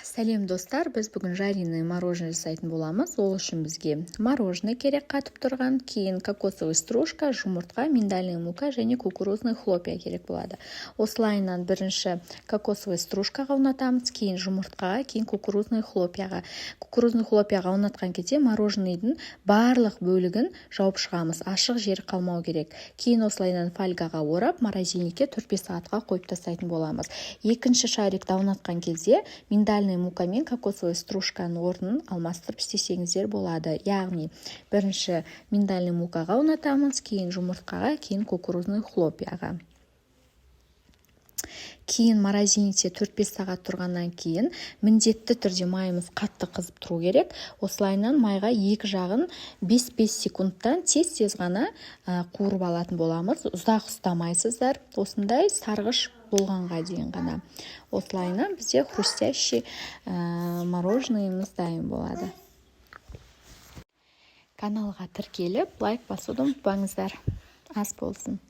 Сәлем достар, біз бүгін жареное мороженое жасайтын боламыз. Ол үшін бізге мороженое керек қатып тұрған, кейін кокосовый стружка, жұмыртқа, миндальный мука және кукурузный хлопья керек болады. Осылайынан бірінші кокосовый стружкаға ұнатамыз, кейін жұмыртқаға, кейін кукурузный хлопьяға. Кукурузный хлопьяға ұнатқан кезде мороженныйдың барлық бөлігін жауып шығамыз, ашық жері қалмау керек. Кейін осылайынан фольгаға орап, морозильникке 4-5 сағатқа қойып тастайтын боламыз. Екінші шарикті ұнатқан кезде миндальный мука мен кокосовый стружканың орнын алмастырып істесеңіздер болады. Яғни, бірінші миндальный мукаға ұнатамыз, кейін жұмыртқаға, кейін кукурузный хлопьяға. Кейін морозильникте 4-5 сағат тұрғаннан кейін міндетті түрде майымыз қатты қызып тұру керек. Осылайынан майға екі жағын 5-5 секундтан тез ғана қуырып алатын боламыз. Ұзақ ұстамайсыздар, осындай сарғыш болғанға дейін ғана. Осылайынан бізде хрустящий мороженыйымыз дайын болады. Каналға тіркеліп, лайк басуды ұмытпаңыздар. Ас болсын.